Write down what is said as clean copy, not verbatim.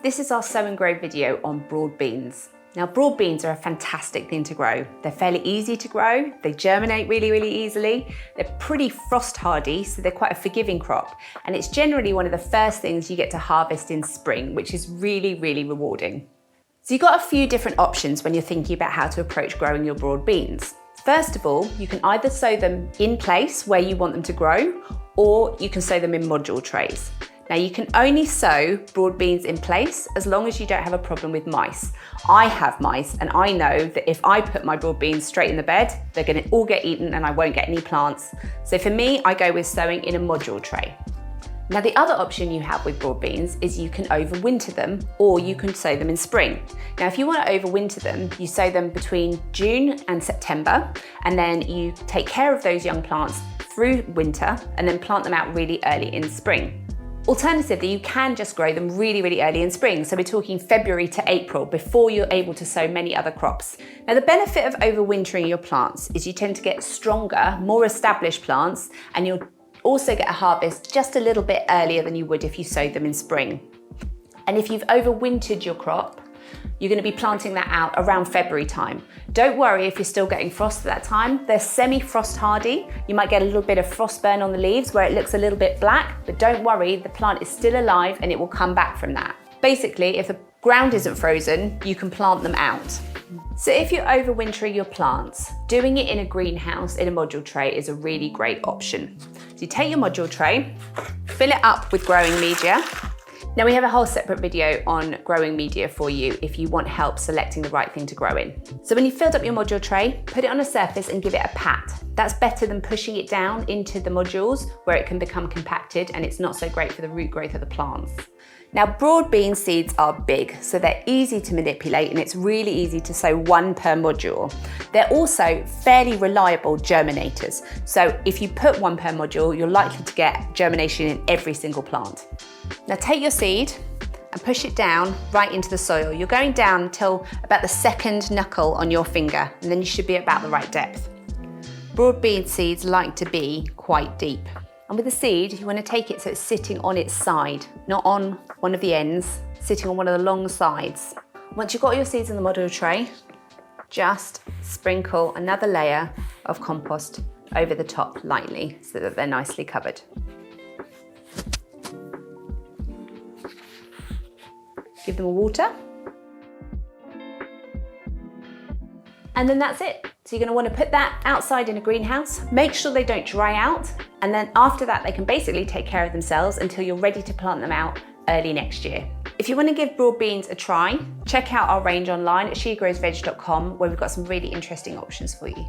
This is our sow and grow video on broad beans. Now, broad beans are a fantastic thing to grow. They're fairly easy to grow. They germinate really, really easily. They're pretty frost hardy, so they're quite a forgiving crop. And it's generally one of the first things you get to harvest in spring, which is really, really rewarding. So you've got a few different options when you're thinking about how to approach growing your broad beans. First of all, you can either sow them in place where you want them to grow, or you can sow them in module trays. Now, you can only sow broad beans in place as long as you don't have a problem with mice. I have mice, and I know that if I put my broad beans straight in the bed, they're going to all get eaten and I won't get any plants. So for me, I go with sowing in a module tray. Now, the other option you have with broad beans is you can overwinter them, or you can sow them in spring. Now, if you want to overwinter them, you sow them between June and September, and then you take care of those young plants through winter and then plant them out really early in spring. Alternatively, you can just grow them really, really early in spring. So we're talking February to April before you're able to sow many other crops. Now, the benefit of overwintering your plants is you tend to get stronger, more established plants, and you'll also get a harvest just a little bit earlier than you would if you sowed them in spring. And if you've overwintered your crop, you're going to be planting that out around February time. Don't worry if you're still getting frost at that time. They're semi-frost hardy. You might get a little bit of frost burn on the leaves where it looks a little bit black, but don't worry, the plant is still alive and it will come back from that. Basically, if the ground isn't frozen, you can plant them out. So if you're overwintering your plants, doing it in a greenhouse in a module tray is a really great option. So you take your module tray, fill it up with growing media. Now, we have a whole separate video on growing media for you if you want help selecting the right thing to grow in. So when you've filled up your module tray, put it on a surface and give it a pat. That's better than pushing it down into the modules where it can become compacted and it's not so great for the root growth of the plants. Now, broad bean seeds are big, so they're easy to manipulate and it's really easy to sow one per module. They're also fairly reliable germinators. So if you put one per module, you're likely to get germination in every single plant. Now, take your seed and push it down right into the soil. You're going down until about the second knuckle on your finger, and then you should be about the right depth. Broad bean seeds like to be quite deep. And with the seed, you want to take it so it's sitting on its side, not on one of the ends, sitting on one of the long sides. Once you've got your seeds in the module tray, just sprinkle another layer of compost over the top lightly so that they're nicely covered. Give them a water. And then that's it. So you're going to want to put that outside in a greenhouse, make sure they don't dry out, and then after that they can basically take care of themselves until you're ready to plant them out early next year. If you want to give broad beans a try, check out our range online at shegrowsveg.com where we've got some really interesting options for you.